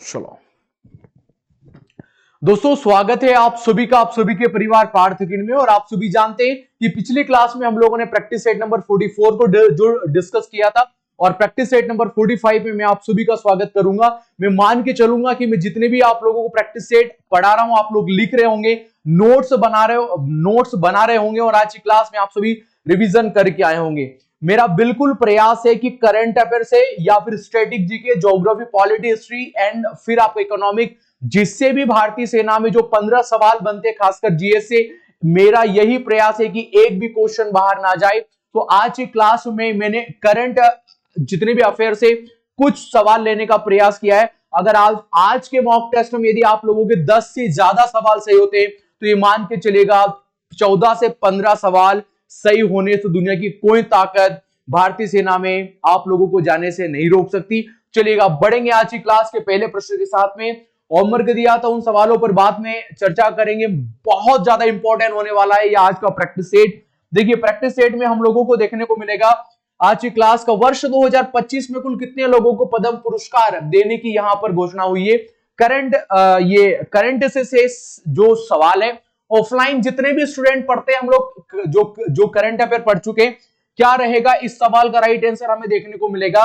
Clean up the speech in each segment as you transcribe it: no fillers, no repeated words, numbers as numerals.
चलो दोस्तों, स्वागत है आप सभी का, आप सभी के परिवार पार्थ अकेडमी में। और आप सभी जानते हैं कि पिछली क्लास में हम लोगों ने प्रैक्टिस सेट नंबर 44 को जो डिस्कस किया था, और प्रैक्टिस सेट नंबर 45 में मैं आप सभी का स्वागत करूंगा। मैं मान के चलूंगा कि मैं जितने भी आप लोगों को प्रैक्टिस सेट पढ़ा रहा हूं, आप लोग लिख रहे होंगे, नोट्स बना रहे होंगे, और आज की क्लास में आप सभी रिवीजन करके आए होंगे। मेरा बिल्कुल प्रयास है कि करंट अफेयर से या फिर static GK, geography, polity, history and फिर आपको इकोनॉमिक, जिससे भी भारतीय सेना में जो 15 सवाल बनते हैं, खासकर जीएस से, मेरा यही प्रयास है कि एक भी क्वेश्चन बाहर ना जाए। तो आज की क्लास में मैंने करंट जितने भी अफेयर से कुछ सवाल लेने का प्रयास किया है। अगर आज के मॉक टेस्ट में यदि आप लोगों के 10 से ज्यादा सवाल सही होते हैं, तो ये मान के चलेगा 14 से 15 सवाल सही होने से दुनिया की कोई ताकत भारतीय सेना में आप लोगों को जाने से नहीं रोक सकती। चलिएगा, बढ़ेंगे आज की क्लास के पहले प्रश्न के साथ में। होमवर्क दिया था, उन सवालों पर बाद में चर्चा करेंगे। बहुत ज्यादा इंपॉर्टेंट होने वाला है ये आज का प्रैक्टिस सेट। देखिए, प्रैक्टिस सेट में हम लोगों को देखने को मिलेगा आज की क्लास का वर्ष 2025 में कुल कितने लोगों को पद्म पुरस्कार देने की यहां पर घोषणा हुई है। करंट से जो सवाल है, ऑफलाइन जितने भी स्टूडेंट पढ़ते हैं, हम लोग जो करंट अफेयर पढ़ चुके हैं, क्या रहेगा इस सवाल का राइट आंसर हमें देखने को मिलेगा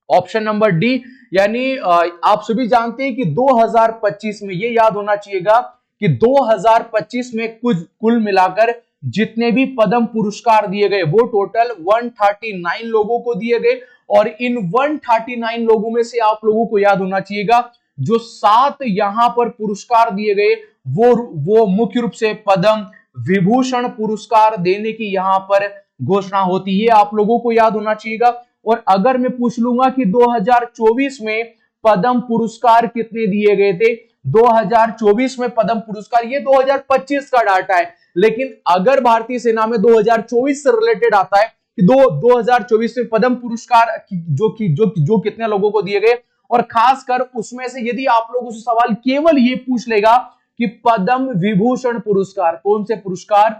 ऑप्शन नंबर डी। यानी आप सभी जानते हैं कि 2025 में, ये याद होना चाहिएगा कि 2025 में कुल मिलाकर जितने भी पद्म पुरस्कार दिए गए वो टोटल 139 लोगों को दिए गए। और इन 139 लोगों में से आप लोगों को याद होना चाहिएगा जो 7 यहां पर पुरस्कार दिए गए वो मुख्य रूप से पद्म विभूषण पुरस्कार देने की यहां पर घोषणा होती है, आप लोगों को याद होना चाहिएगा। और अगर मैं पूछ लूंगा कि 2024 में पद्म पुरस्कार कितने दिए गए थे, 2024 में पद्म पुरस्कार, ये 2025 का डाटा है, लेकिन अगर भारतीय सेना में 2024 से रिलेटेड आता है कि 2024 में पद्म पुरस्कार जो कितने लोगों को दिए गए, और खासकर उसमें से यदि आप लोग उस सवाल केवल ये पूछ लेगा कि पद्म विभूषण पुरस्कार, कौन से पुरस्कार,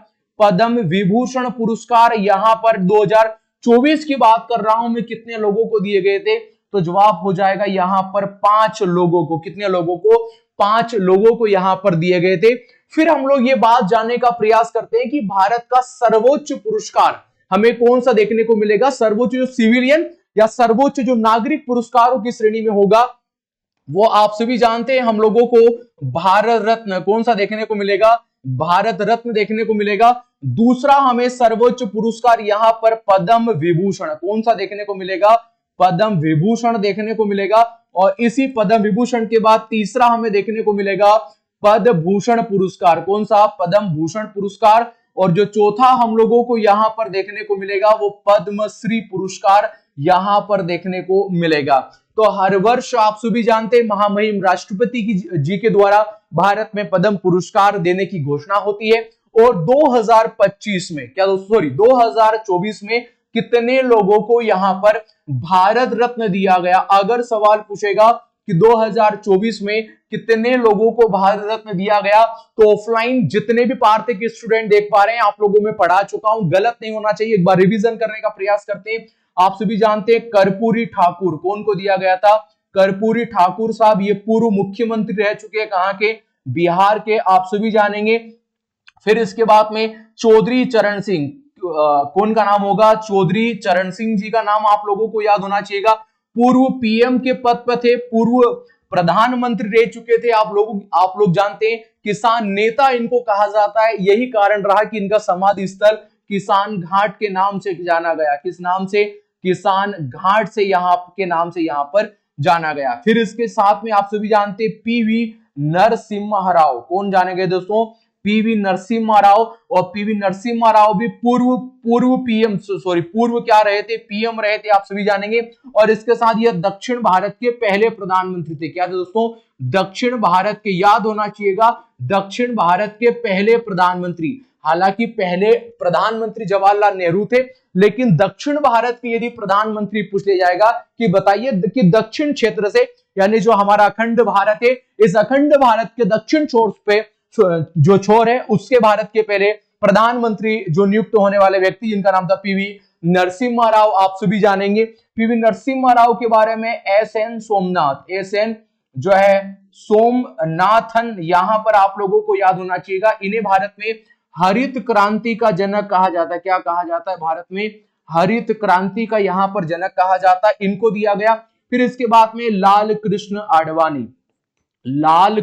पद्म विभूषण पुरस्कार यहां पर 2024 की बात कर रहा हूं मैं, कितने लोगों को दिए गए थे, तो जवाब हो जाएगा यहां पर 5 लोगों को। कितने लोगों को? 5 लोगों को यहां पर दिए गए थे। फिर हम लोग ये बात जानने का प्रयास करते हैं कि भारत का सर्वोच्च पुरस्कार हमें कौन सा देखने को मिलेगा। सर्वोच्च जो सिविलियन या सर्वोच्च जो नागरिक पुरस्कारों की श्रेणी में होगा, वो आप सभी जानते हैं हम लोगों को भारत रत्न, कौन सा देखने को मिलेगा? भारत रत्न देखने को मिलेगा। दूसरा हमें सर्वोच्च पुरस्कार यहां पर पद्म विभूषण, कौन सा देखने को मिलेगा? पद्म विभूषण देखने को मिलेगा। और इसी पद्म विभूषण के बाद तीसरा हमें देखने को मिलेगा पद्म भूषण पुरस्कार, कौन सा? पद्म भूषण पुरस्कार। और जो चौथा हम लोगों को यहां पर देखने को मिलेगा वो पद्मश्री पुरस्कार यहां पर देखने को मिलेगा। तो हर वर्ष आप सभी जानते हैं महामहिम राष्ट्रपति जी के द्वारा भारत में पद्म पुरस्कार देने की घोषणा होती है। और 2025 में, क्या दोस्तों, सॉरी 2024 में कितने लोगों को यहां पर भारत रत्न दिया गया? अगर सवाल पूछेगा कि 2024 में कितने लोगों को भारत रत्न दिया गया, तो ऑफलाइन जितने भी पार्थ के स्टूडेंट देख पा रहे हैं, आप लोगों में पढ़ा चुका हूं, गलत नहीं होना चाहिए, एक बार रिवीजन करने का प्रयास करते हैं। आप सभी जानते हैं कर्पूरी ठाकुर, कौन को दिया गया था? कर्पूरी ठाकुर साहब, ये पूर्व मुख्यमंत्री रह चुके हैं, कहां के? बिहार के, आप सभी जानेंगे। फिर इसके बाद में चौधरी चरण सिंह, कौन का नाम होगा? चौधरी चरण सिंह जी का नाम आप लोगों को याद होना चाहिएगा। पूर्व पीएम के पद पर थे, पूर्व प्रधानमंत्री रह चुके थे। आप लोग जानते हैं किसान नेता इनको कहा जाता है, यही कारण रहा कि इनका समाधि स्थल किसान घाट के नाम से जाना गया। किस नाम से? किसान घाट से यहां के नाम से यहां पर जाना गया। फिर इसके साथ में आप सभी जानते हैं पीवी नरसिम्हा राव, कौन जाने गए दोस्तों? पीवी नरसिम्हा राव। और पीवी नरसिम्हा राव भी पूर्व पीएम, सॉरी पूर्व क्या रहे थे? पीएम रहे थे, आप सभी जानेंगे। और इसके साथ यह दक्षिण भारत के पहले प्रधानमंत्री थे। क्या थे दोस्तों? दक्षिण भारत के, याद होना चाहिएगा, दक्षिण भारत के पहले प्रधानमंत्री। हालांकि पहले प्रधानमंत्री जवाहरलाल नेहरू थे, लेकिन दक्षिण भारत के यदि प्रधानमंत्री पूछ लिया जाएगा कि बताइए कि दक्षिण क्षेत्र से, यानी जो हमारा अखंड भारत है, इस अखंड भारत के दक्षिण छोर पे जो छोर है, उसके भारत के पहले प्रधानमंत्री जो नियुक्त होने वाले व्यक्ति, जिनका नाम था पीवी नरसिम्हा राव, आप सभी जानेंगे। पीवी नरसिम्हा राव के बारे में एस एन जो है सोमनाथन, यहां पर आप लोगों को याद होना चाहिएगा। इन्हें भारत में हरित क्रांति का जनक कहा जाता है। क्या कहा जाता है? भारत में हरित क्रांति का यहां पर जनक कहा जाता है, इनको दिया गया। फिर इसके बाद में लाल कृष्ण आडवाणी, लाल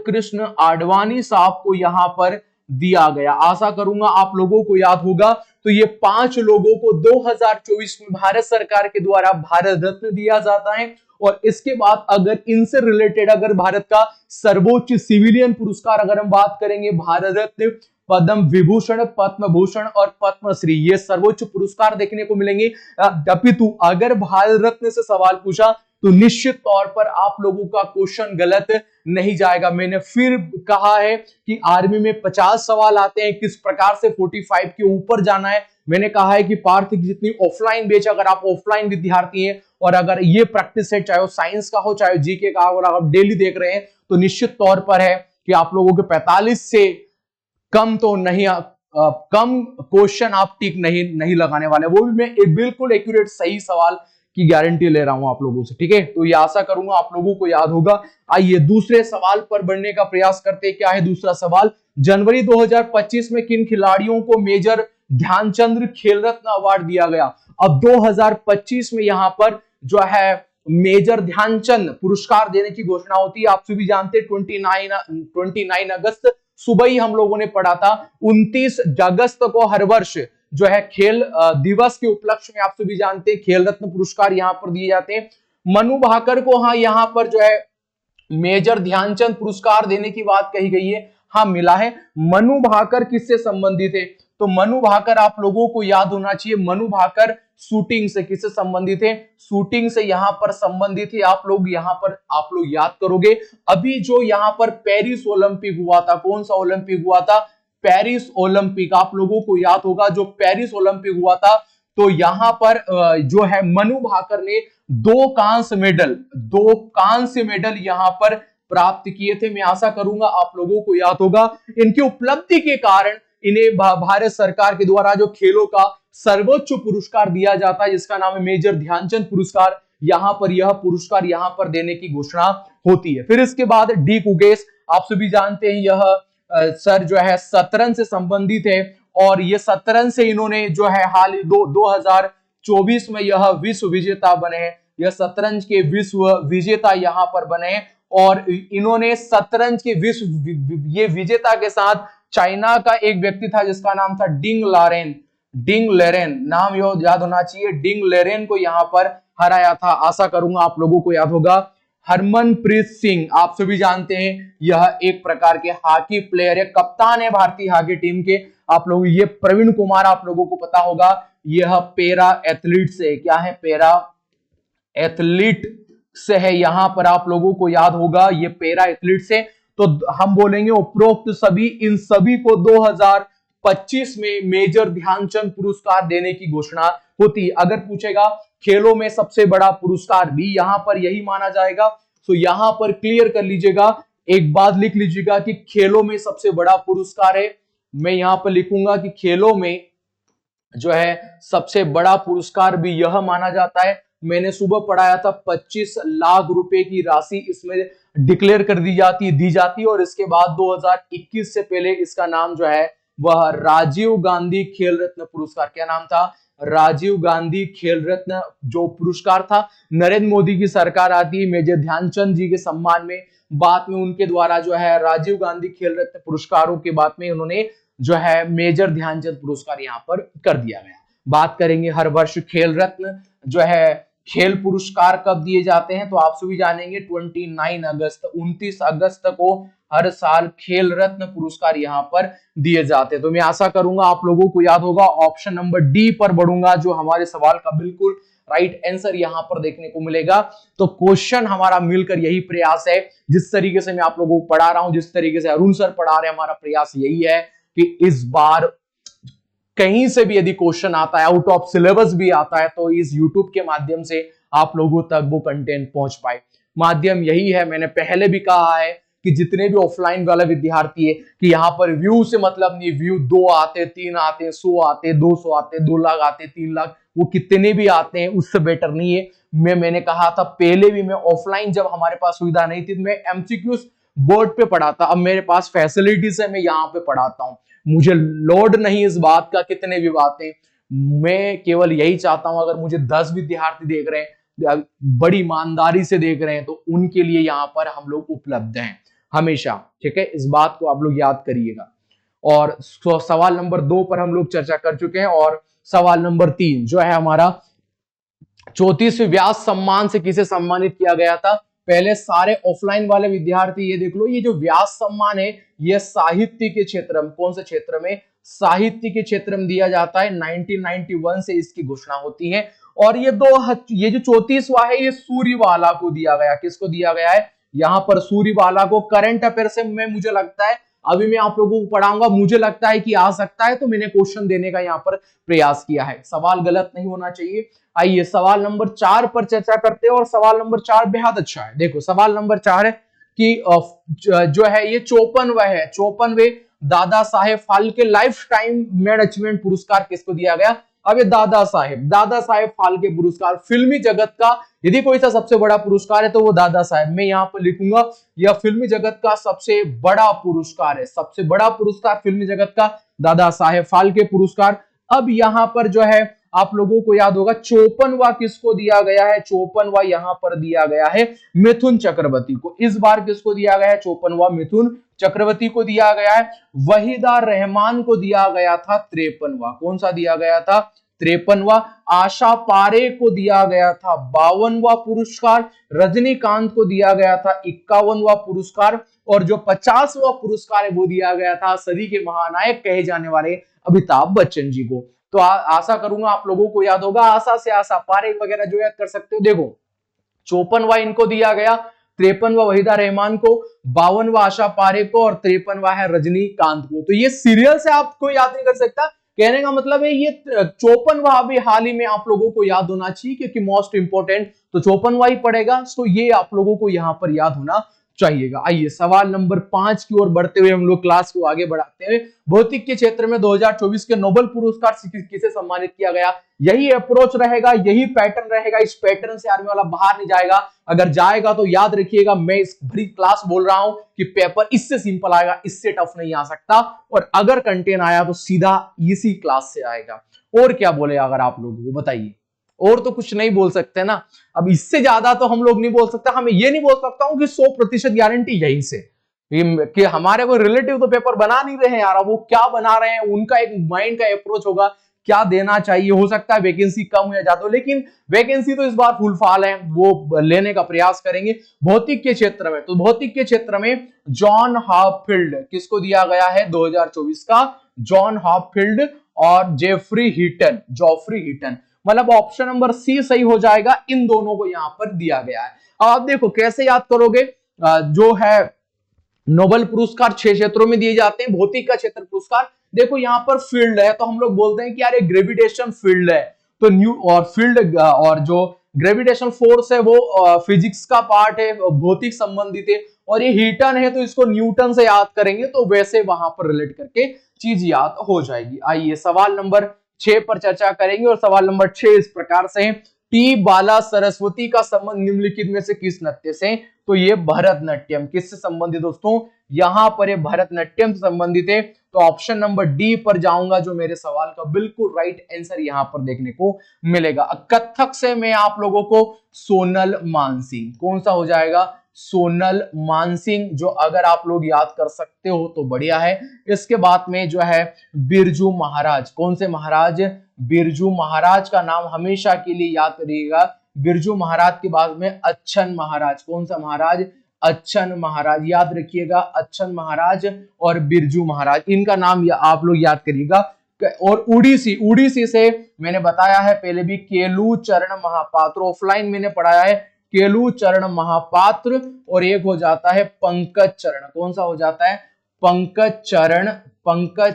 कृष्ण आडवाणी साहब को यहां पर दिया गया। आशा करूंगा आप लोगों को याद होगा। तो ये 5 लोगों को 2024 में भारत सरकार के द्वारा भारत रत्न दिया जाता है। और इसके बाद अगर इनसे रिलेटेड अगर भारत का सर्वोच्च सिविलियन पुरस्कार अगर हम बात करेंगे, भारत रत्न, पद्म विभूषण, पद्म भूषण और पद्मश्री, ये सर्वोच्च पुरस्कार देखने को मिलेंगे। अपितु अगर भारत रत्न से सवाल पूछा तो निश्चित तौर पर आप लोगों का क्वेश्चन गलत नहीं जाएगा। मैंने फिर कहा है कि आर्मी में 50 सवाल आते हैं, किस प्रकार से 45 के ऊपर जाना है। मैंने कहा है कि पार्थ की जितनी ऑफलाइन बैच, अगर आप ऑफलाइन विद्यार्थी हैं और अगर ये प्रैक्टिस है, चाहे वो साइंस का हो चाहे जीके का, और आप डेली देख रहे हैं, तो निश्चित तौर पर है कि आप लोगों के 45 से कम तो नहीं, कम क्वेश्चन आप टिक नहीं लगाने वाले। वो भी मैं एक बिल्कुल एक्यूरेट सही सवाल की गारंटी ले रहा हूं आप लोगों से, ठीक है। तो ये आशा करूंगा आप लोगों को याद होगा। आइए दूसरे सवाल पर बढ़ने का प्रयास करते हैं। क्या है दूसरा सवाल? जनवरी 2025 में किन खिलाड़ियों को मेजर ध्यानचंद खेल रत्न अवार्ड दिया गया? अब 2025 में यहां पर जो है मेजर ध्यानचंद पुरस्कार देने की घोषणा होती है। आप सभी जानते हैं 29 अगस्त सुबह ही हम लोगों ने पढ़ा था। 29 अगस्त को हर वर्ष जो है खेल दिवस के उपलक्ष्य में आप सभी जानते हैं खेल रत्न पुरस्कार यहां पर दिए जाते हैं। मनु भाकर को हाँ यहां पर जो है मेजर ध्यानचंद पुरस्कार देने की बात कही गई है। हाँ मिला है। मनु भाकर किससे संबंधित है? तो मनु भाकर आप लोगों को याद होना चाहिए। मनु भाकर शूटिंग से किससे संबंधित है? शूटिंग से यहां पर संबंधित है। आप लोग यहां पर आप लोग याद करोगे, अभी जो यहां पर पेरिस ओलंपिक हुआ था, कौन सा ओलंपिक हुआ था? Paris Olympic. आप लोगों को याद होगा जो पेरिस ओलंपिक हुआ था, तो यहां पर जो है मनु भाकर ने 2 कांस्य मेडल यहां पर प्राप्त किए थे। मैं आशा करूंगा आप लोगों को याद होगा। इनकी उपलब्धि के कारण इन्हें भारत सरकार के द्वारा जो खेलों का सर्वोच्च पुरस्कार दिया जाता है, जिसका नाम है मेजर ध्यानचंद पुरस्कार, यहां पर यह पुरस्कार यहां पर देने की घोषणा होती है। फिर इसके बाद डी कुगेस, आप सभी जानते हैं यह सर जो है शतरंज से संबंधित है। और ये शतरंज से इन्होंने जो है हाल 2024 में यह विश्व विजेता बने हैं। यह शतरंज के विश्व विजेता यहां पर बने। और इन्होंने शतरंज के विश्व ये विजेता के साथ चाइना का एक व्यक्ति था जिसका नाम था डिंग लेरेन, नाम याद होना चाहिए। डिंग लेरेन को यहां पर हराया था। आशा करूंगा आप लोगों को याद होगा। हरमनप्रीत सिंह, आप सभी जानते हैं यह एक प्रकार के हॉकी प्लेयर है, कप्तान है भारतीय हॉकी टीम के। आप लोग ये प्रवीण कुमार आप लोगों को पता होगा, यह पैरा एथलीट से, क्या है? पैरा एथलीट से है। यहां पर आप लोगों को याद होगा ये पैरा एथलीट से। तो हम बोलेंगे उपरोक्त सभी इन सभी को 2025 में मेजर ध्यानचंद पुरस्कार देने की घोषणा होती है। अगर पूछेगा खेलों में सबसे बड़ा पुरस्कार भी यहां पर यही माना जाएगा। तो यहां पर क्लियर कर लीजिएगा, एक बात लिख लीजिएगा कि खेलों में सबसे बड़ा पुरस्कार है। मैं यहां पर लिखूंगा कि खेलों में जो है सबसे बड़ा पुरस्कार भी यह माना जाता है। मैंने सुबह पढ़ाया था 25 लाख रुपए की राशि इसमें डिक्लेयर कर दी जाती है। और इसके बाद 2021 से पहले इसका नाम जो है वह राजीव गांधी खेल रत्न पुरस्कार, क्या नाम था? राजीव गांधी खेल रत्न जो पुरस्कार था। नरेंद्र मोदी की सरकार आती है मेजर ध्यानचंद जी के सम्मान में, बाद में उनके द्वारा जो है राजीव गांधी खेल रत्न पुरस्कारों के बाद में उन्होंने जो है मेजर ध्यानचंद पुरस्कार यहां पर कर दिया गया। बात करेंगे हर वर्ष खेल रत्न जो है खेल पुरस्कार कब दिए जाते हैं, तो आप सभी जानेंगे 29 अगस्त को हर साल खेल रत्न पुरस्कार यहां पर दिए जाते हैं। तो मैं आशा करूंगा आप लोगों को याद होगा। ऑप्शन नंबर डी पर बढ़ूंगा, जो हमारे सवाल का बिल्कुल राइट आंसर यहां पर देखने को मिलेगा। तो क्वेश्चन हमारा मिलकर यही प्रयास है, जिस तरीके से मैं आप लोगों को पढ़ा रहा हूं, जिस तरीके से अरुण सर पढ़ा रहे हैं, हमारा प्रयास यही है कि इस बार कहीं से भी यदि क्वेश्चन आता है, आउट ऑफ सिलेबस भी आता है, तो इस यूट्यूब के माध्यम से आप लोगों तक वो कंटेंट पहुंच पाए। माध्यम यही है, मैंने पहले भी कहा है कि जितने भी ऑफलाइन वाला विद्यार्थी है कि यहाँ पर व्यू से मतलब नहीं, व्यू 2 आते, 3 आते, 100 आते, 200 आते, 2 लाख आते, 3 लाख, वो कितने भी आते हैं उससे बेटर नहीं है। मैंने कहा था पहले भी, मैं ऑफलाइन जब हमारे पास सुविधा नहीं थी मैं एमसीक्यूज बोर्ड पे पढ़ाता, अब मेरे पास फैसिलिटीज है मैं यहाँ पे पढ़ाता हूँ, मुझे लोड नहीं इस बात का कितने भी बातें, मैं केवल यही चाहता हूं अगर मुझे 10 विद्यार्थी देख रहे हैं, बड़ी ईमानदारी से देख रहे हैं, तो उनके लिए यहां पर हम लोग उपलब्ध हैं हमेशा। ठीक है, इस बात को आप लोग याद करिएगा। और सवाल नंबर 2 पर हम लोग चर्चा कर चुके हैं। और सवाल नंबर 3 जो है हमारा 34वें व्यास सम्मान से किसे सम्मानित किया गया था। पहले सारे ऑफलाइन वाले विद्यार्थी ये देख लो, ये जो व्यास सम्मान है ये साहित्य के क्षेत्र में, कौन से क्षेत्र में, साहित्य के क्षेत्र में दिया जाता है। 1991 से इसकी घोषणा होती है। और ये जो 34वां है ये सूर्यवाला को दिया गया। किसको दिया गया है, यहां पर सूर्यवाला को। करंट अफेयर से मुझे लगता है अभी मैं आप लोगों को पढ़ाऊंगा, मुझे लगता है कि आ सकता है, तो मैंने क्वेश्चन देने का यहां पर प्रयास किया है, सवाल गलत नहीं होना चाहिए। आइए सवाल नंबर 4 पर चर्चा करते हैं। और सवाल नंबर 4 बेहद अच्छा है। देखो सवाल नंबर 4 है कि जो है ये 54वें Dada Saheb Phalke lifetime made achievement पुरस्कार किसको दिया गया। अब ये दादा साहेब फाल्के पुरस्कार फिल्मी जगत का यदि कोई सा सबसे बड़ा पुरस्कार है तो वो दादा साहेब, मैं यहां पर लिखूंगा यह फिल्मी जगत का सबसे बड़ा पुरस्कार है, सबसे बड़ा पुरस्कार फिल्मी जगत का दादा साहेब फाल्के पुरस्कार। अब यहां पर जो है आप लोगों को याद होगा 54वां किसको दिया गया है, 54वां यहां पर दिया गया है मिथुन चक्रवर्ती को। इस बार किसको दिया गया है, 54वां मिथुन चक्रवर्ती को दिया गया है। वहीदा रहमान को दिया गया था 53वां, कौन सा दिया गया था, 53वां। आशा पारे को दिया गया था 52वां पुरस्कार। रजनीकांत को दिया गया था 51वां पुरस्कार। और जो 50वां पुरस्कार है वो दिया गया था सदी के महानायक कहे जाने वाले अमिताभ बच्चन जी को। तो आशा करूंगा आप लोगों को याद होगा, आशा से आशा पारे वगैरह जो याद कर सकते हो। देखो 54वां इनको दिया गया, 53वां वहीदा रहमान को, 52वां आशा पारे को और 53वां है रजनीकांत को। तो ये सीरियल से आपको याद नहीं कर सकता, कहने का मतलब है ये 54वां अभी हाल ही में आप लोगों को याद होना चाहिए क्योंकि मोस्ट इंपोर्टेंट तो 54वां ही पड़ेगा। तो ये आप लोगों को यहां पर याद होना चाहिएगा। आइए सवाल नंबर 5 की ओर बढ़ते हुए हम लोग क्लास को आगे बढ़ाते हैं। भौतिक के क्षेत्र में 2024 के नोबेल पुरस्कार किसे सम्मानित किया गया। यही अप्रोच रहेगा, यही पैटर्न रहेगा, इस पैटर्न से आर्मी वाला बाहर नहीं जाएगा। अगर जाएगा तो याद रखिएगा मैं इस भरी क्लास बोल रहा हूं कि पेपर इससे सिंपल आएगा, इससे टफ नहीं आ सकता। और अगर कंटेंट आया तो सीधा इसी क्लास से आएगा। और क्या बोले अगर आप लोगों को बताइए, और तो कुछ नहीं बोल सकते ना। अब इससे ज्यादा तो हम लोग नहीं बोल सकते। हमें ये नहीं बोल सकता हूं कि 100% गारंटी यहीं से कि हमारे कोई रिलेटिव तो पेपर बना नहीं रहे हैं यार, वो क्या बना रहे हैं उनका एक माइंड का अप्रोच होगा, क्या देना चाहिए। हो सकता है वैकेंसी कम या ज्यादा, लेकिन वैकेंसी तो इस बार फुल फाल है, वो लेने का प्रयास करेंगे। भौतिक के क्षेत्र में, तो भौतिक के क्षेत्र में जॉन हॉपफील्ड किसको दिया गया है 2024 का, जॉन हॉपफील्ड और जॉफ्री हीटन, मतलब ऑप्शन नंबर सी सही हो जाएगा। इन दोनों को यहां पर दिया गया है। अब आप देखो कैसे याद करोगे, जो है नोबेल पुरस्कार 6 क्षेत्रों में दिए जाते हैं, भौतिक का क्षेत्र पुरस्कार देखो यहां पर फील्ड है तो हम लोग बोलते हैं कि यार ये ग्रेविटेशन फील्ड है, तो न्यू और फील्ड और जो ग्रेविटेशन फोर्स है वो फिजिक्स का पार्ट है, भौतिक संबंधित है। और ये हीटन है तो इसको न्यूटन से याद करेंगे तो वैसे वहां पर रिलेट करके चीज याद हो जाएगी। आइए सवाल नंबर 6 पर चर्चा करेंगे। और सवाल नंबर 6 इस प्रकार से है, टी बाला सरस्वती का संबंध निम्नलिखित में से किस नृत्य से, तो ये भरतनाट्यम। किससे संबंधित दोस्तों, यहां पर ये भरतनाट्यम से संबंधित है। तो ऑप्शन नंबर डी पर जाऊंगा जो मेरे सवाल का बिल्कुल राइट आंसर यहां पर देखने को मिलेगा। कथक से मैं आप लोगों को सोनल मानसिंह, कौन सा हो जाएगा, सोनल मानसिंह, जो अगर आप लोग याद कर सकते हो तो बढ़िया है। इसके बाद में जो है बिरजू महाराज, कौन से महाराज, बिरजू महाराज का नाम हमेशा के लिए याद करिएगा। बिरजू महाराज के बाद में अच्छन महाराज, कौन सा महाराज, अच्छन महाराज, याद रखिएगा अच्छन महाराज और बिरजू महाराज, इनका नाम आप लोग याद करिएगा। और उड़ीसी से मैंने बताया है पहले भी केलू चरण महापात्र, ऑफलाइन मैंने पढ़ाया है केलू चरण महापात्र। और एक हो जाता है पंकज चरण, कौन सा हो जाता है, पंकज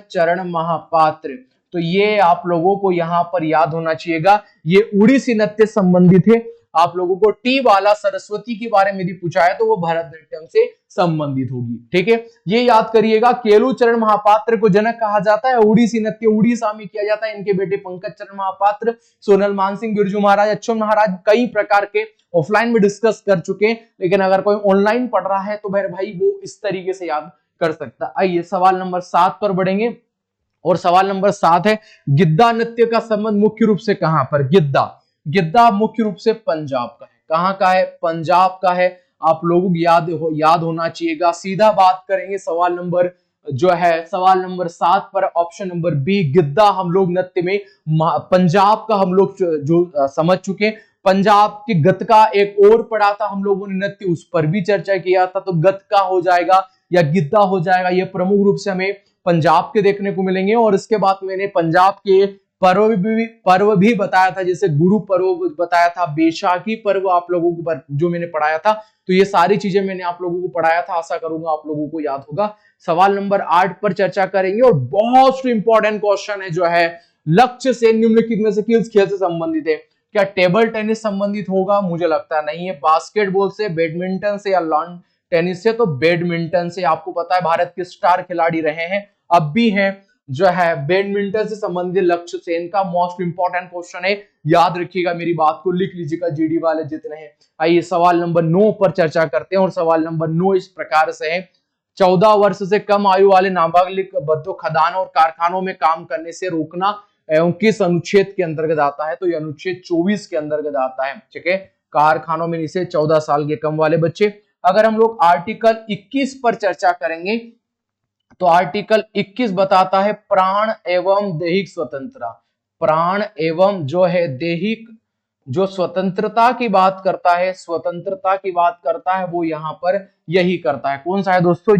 चरण महापात्र। तो ये आप लोगों को यहां पर याद होना चाहिएगा, ये उड़ीसी नृत्य संबंधित है। आप लोगों को टी वाला सरस्वती के बारे में यदि पूछा है तो वो भरतनाट्यम से संबंधित होगी। ठीक है, ये याद करिएगा। केलुचरण महापात्र को जनक कहा जाता है। ओडिसी नृत्य उड़ीसा में किया जाता है। इनके बेटे पंकज चरण महापात्र, सोनल मानसिंह, बिरजू महाराज, अच्युत महाराज कई प्रकार के ऑफलाइन में डिस्कस कर चुके हैं, लेकिन अगर कोई ऑनलाइन पढ़ रहा है तो भाई वो इस तरीके से याद कर सकता है। आइए सवाल नंबर 7 पर बढ़ेंगे और सवाल नंबर 7 है, गिद्धा नृत्य का संबंध मुख्य रूप से कहां पर? गिद्धा मुख्य रूप से पंजाब का है। कहां का है? पंजाब का है। आप लोगों को याद होना चाहिएगा। सीधा बात करेंगे सवाल नंबर 7 पर, ऑप्शन नंबर बी गिद्धा हम लोग नृत्य में पंजाब का हम लोग जो समझ चुके। पंजाब की गतका एक और पढ़ा था हम लोगों ने नृत्य, उस पर भी चर्चा किया था। तो गतका हो जाएगा या गिद्धा हो जाएगा, ये प्रमुख रूप से हमें पंजाब के देखने को मिलेंगे। और इसके बाद मैंने पंजाब के पर्व भी बताया था, जैसे गुरु पर्व बताया था, बैसाखी पर्व आप लोगों को जो मैंने पढ़ाया था। तो ये सारी चीजें मैंने आप लोगों को पढ़ाया था, आशा करूंगा आप लोगों को याद होगा। सवाल नंबर 8 पर चर्चा करेंगे और बहुत इंपॉर्टेंट क्वेश्चन है जो है, लक्ष्य से निम्नलिखित में से किस खेल से संबंधित है? क्या टेबल टेनिस संबंधित होगा? मुझे लगता नहीं है। बास्केटबॉल से, बैडमिंटन से या लॉन टेनिस से? तो बैडमिंटन से। आपको पता है भारत के स्टार खिलाड़ी रहे हैं, अब भी हैं, जो है बैडमिंटन से संबंधित लक्ष्य सेन का मोस्ट इंपॉर्टेंट क्वेश्चन है। याद रखिएगा, मेरी बात को लिख लीजिएगा जीडी वाले जितने हैं। आइए सवाल नंबर 9 पर चर्चा करते हैं और सवाल नंबर 9 इस प्रकार से है, 14 वर्ष से कम आयु वाले नाबालिग बच्चों खदानों और कारखानों में काम करने से रोकना एवं किस अनुच्छेद के अंतर्गत आता है? तो ये अनुच्छेद 24 के अंतर्गत आता है। ठीक है, कारखानों में इसे 14 साल के कम वाले बच्चे। अगर हम लोग आर्टिकल 21 पर चर्चा करेंगे तो आर्टिकल 21 बताता है प्राण एवं दैहिक स्वतंत्रता। प्राण एवं जो है दैहिक, जो स्वतंत्रता की बात करता है, स्वतंत्रता की बात करता है, वो यहां पर यही करता है। कौन सा है दोस्तों?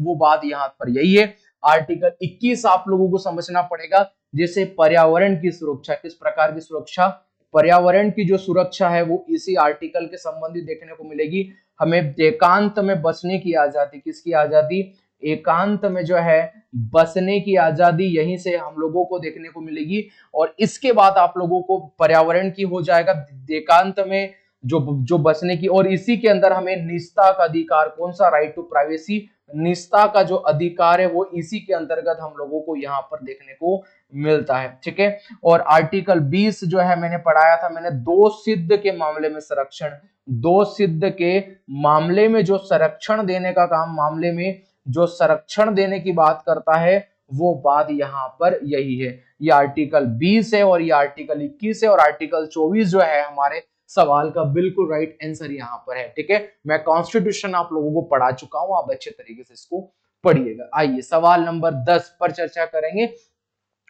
वो बात यहां पर यही है। आर्टिकल 21 आप लोगों को समझना पड़ेगा। जैसे पर्यावरण की सुरक्षा, किस प्रकार की सुरक्षा? पर्यावरण की जो सुरक्षा है वो इसी आर्टिकल के संबंधित देखने को मिलेगी। हमें एकांत में बसने की आजादी, किसकी आजादी? एकांत में जो है बसने की आजादी यहीं से हम लोगों को देखने को मिलेगी। और इसके बाद आप लोगों को पर्यावरण की हो जाएगा, एकांत में जो बसने की, और इसी के अंदर हमें निजता का अधिकार, कौन सा? राइट टू प्राइवेसी, निजता का जो अधिकार है वो इसी के अंतर्गत हम लोगों को यहाँ पर देखने को मिलता है। ठीक है, और आर्टिकल 20 जो है मैंने पढ़ाया था, मैंने दोष सिद्ध के मामले में संरक्षण, दोष सिद्ध के मामले में जो संरक्षण देने का काम, मामले में जो संरक्षण देने की बात करता है वो बात यहां पर यही है। ये आर्टिकल 20 है और ये आर्टिकल 21 है और आर्टिकल 24 जो है हमारे सवाल का बिल्कुल राइट आंसर यहां पर है। ठीक है, मैं कॉन्स्टिट्यूशन आप लोगों को पढ़ा चुका हूं, आप अच्छे तरीके से इसको पढ़िएगा। आइए सवाल नंबर 10 पर चर्चा करेंगे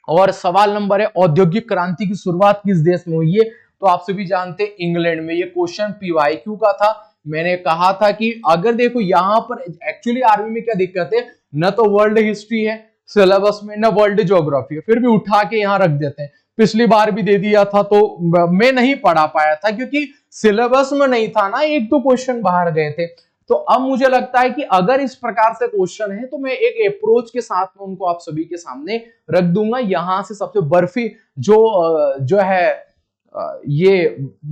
और सवाल नंबर है, औद्योगिक क्रांति की शुरुआत किस देश में हुई है? तो आप सभी जानते हैं इंग्लैंड में। ये क्वेश्चन पीवाईक्यू का था। मैंने कहा था कि अगर देखो यहां पर एक्चुअली आर्मी में क्या दिक्कत है, न तो वर्ल्ड हिस्ट्री है सिलेबस में, न वर्ल्ड ज्योग्राफी है, फिर भी उठा के यहां रख देते हैं। पिछली बार भी दे दिया था तो मैं नहीं पढ़ा पाया था क्योंकि सिलेबस में नहीं था ना, एक दो क्वेश्चन बाहर गए थे। तो अब मुझे लगता है कि अगर इस प्रकार से क्वेश्चन है तो मैं एक अप्रोच के साथ में उनको आप सभी के सामने रख दूंगा। यहां से सबसे बर्फी जो है ये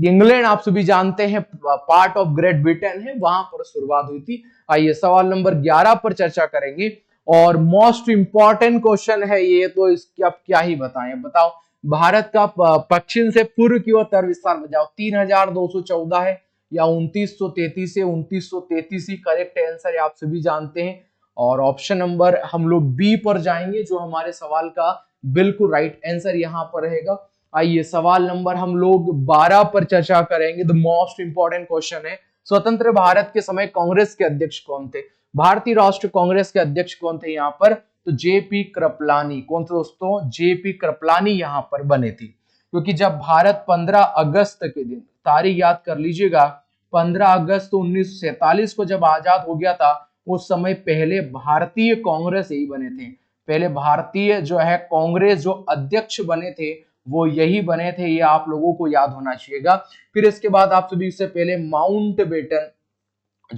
इंग्लैंड आप सभी जानते हैं पार्ट ऑफ ग्रेट ब्रिटेन है, वहां पर शुरुआत हुई थी। आइए सवाल नंबर 11 पर चर्चा करेंगे और मोस्ट इंपॉर्टेंट क्वेश्चन है ये, तो इसकी आप क्या ही बताएं। बताओ, भारत का पश्चिम से पूर्व की ओर तर विस्तार बताओ, 3214 है या 2933 से 2933 ही करेक्ट आंसर है, आप सभी जानते हैं। और ऑप्शन नंबर हम लोग बी पर जाएंगे जो हमारे सवाल का बिल्कुल राइट आंसर यहां पर रहेगा। आइए सवाल नंबर हम लोग 12 पर चर्चा करेंगे। द मोस्ट इंपॉर्टेंट क्वेश्चन है, स्वतंत्र भारत के समय कांग्रेस के अध्यक्ष कौन थे? भारतीय राष्ट्र कांग्रेस के अध्यक्ष कौन थे यहाँ पर? तो जेपी कृपलानी। कौन थे दोस्तों? जेपी कृपलानी यहाँ पर बने थे। क्योंकि जब भारत 15 अगस्त के दिन, तारीख याद कर लीजिएगा, 15 अगस्त 1947 को जब आजाद हो गया था, उस समय पहले भारतीय कांग्रेस यही बने थे। पहले भारतीय जो है कांग्रेस जो अध्यक्ष बने थे वो यही बने थे, ये आप लोगों को याद होना चाहिएगा। फिर इसके बाद आप सभी से पहले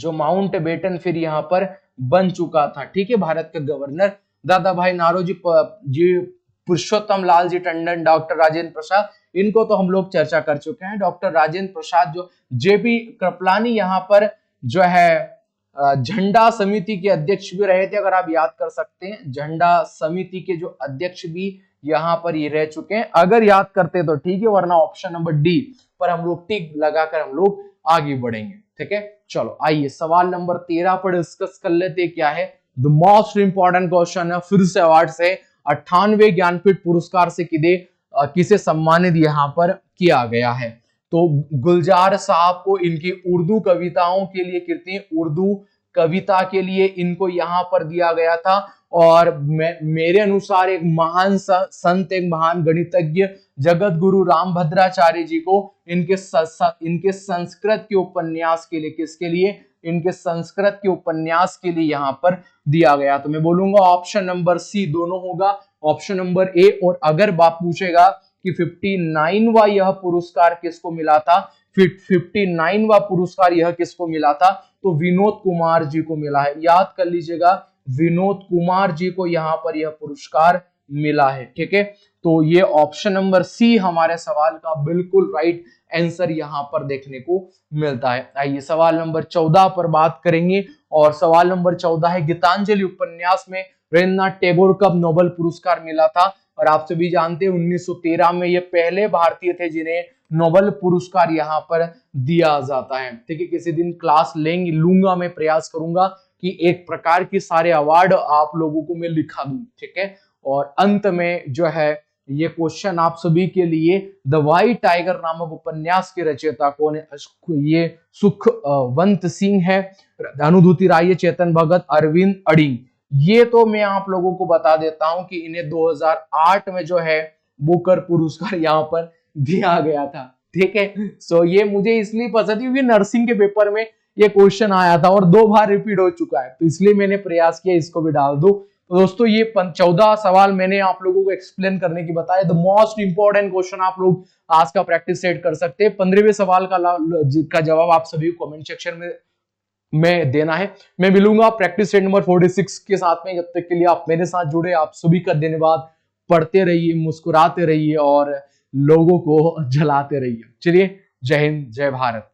माउंटबेटन फिर यहाँ पर बन चुका था। ठीक है, भारत के गवर्नर दादा भाई नारोजी जी, पुरुषोत्तम लाल जी टंडन, डॉक्टर राजेंद्र प्रसाद, इनको तो हम लोग चर्चा कर चुके हैं। डॉक्टर राजेंद्र प्रसाद जो जेपी कृपलानी यहाँ पर जो है झंडा समिति के अध्यक्ष भी रहे थे, अगर आप याद कर सकते हैं। झंडा समिति के जो अध्यक्ष भी यहाँ पर ये रह चुके हैं, अगर याद करते तो ठीक है, वरना ऑप्शन नंबर डी पर हम लोग टिक लगाकर हम लोग आगे बढ़ेंगे। ठीक है, चलो आइए सवाल नंबर 13 पर डिस्कस कर लेते। क्या है द मोस्ट इंपॉर्टेंट क्वेश्चन है, फिर से अवार्ड से 98वें ज्ञानपीठ पुरस्कार से किसे सम्मानित यहाँ पर किया गया है। तो गुलजार साहब को इनकी उर्दू कविताओं के लिए कीर्ति उर्दू कविता के लिए इनको यहाँ पर दिया गया था। और मेरे अनुसार एक महान संत, एक महान गणितज्ञ जगत गुरु रामभद्राचार्य जी को इनके संस्कृत के उपन्यास के लिए, किसके लिए, इनके संस्कृत के उपन्यास के लिए यहाँ पर दिया गया। तो मैं बोलूंगा ऑप्शन नंबर सी दोनों होगा, ऑप्शन नंबर ए। और अगर बात पूछेगा कि 59वां यह पुरस्कार किसको मिला था, 59वां पुरस्कार यह किसको मिला था, तो विनोद कुमार जी को मिला है। याद कर लीजिएगा, विनोद कुमार जी को यहाँ पर यह पुरस्कार मिला है। ठीक है, तो ये ऑप्शन नंबर सी हमारे सवाल का बिल्कुल राइट आंसर यहाँ पर देखने को मिलता है। आइए सवाल नंबर 14 पर बात करेंगे। और सवाल नंबर 14 है, गीतांजलि उपन्यास में रविन्द्रनाथ टैगोर कब नोबेल पुरस्कार मिला था। और आप सभी जानते हैं 1913 में ये पहले भारतीय थे जिन्हें नोबेल पुरस्कार यहाँ पर दिया जाता है। ठीक है, किसी दिन क्लास लूंगा, मैं प्रयास करूंगा कि एक प्रकार की सारे अवार्ड आप लोगों को मैं लिखा दूं। ठीक है, और अंत में जो है ये क्वेश्चन आप सभी के लिए, द व्हाइट टाइगर नामक उपन्यास के रचयिता कौन है, ये सुखवंत सिंह है, अनुभूति राय, चेतन भगत, अरविंद अडिंग। ये तो मैं आप लोगों को बता देता हूं कि इन्हें 2008 में जो है बुकर पुरस्कार यहाँ पर दिया गया था। ठीक है, सो ये मुझे इसलिए पसंद है क्योंकि नर्सिंग के पेपर में ये क्वेश्चन आया था और 2 बार रिपीट हो चुका है, तो इसलिए मैंने प्रयास किया इसको भी डाल दूं। तो दोस्तों ये 14 सवाल मैंने आप लोगों को एक्सप्लेन करने की बताया। द मोस्ट इंपॉर्टेंट क्वेश्चन आप लोग आज का प्रैक्टिस सेट कर सकते हैं। 15वें सवाल का जवाब आप सभी को कमेंट सेक्शन में देना है। मैं मिलूंगा प्रैक्टिस सेट नंबर 46 के साथ में। जब तक के लिए आप मेरे साथ जुड़े, आप सभी का धन्यवाद। पढ़ते रहिए, मुस्कुराते रहिए और लोगों को जलाते रहिए। चलिए, जय हिंद, जय भारत।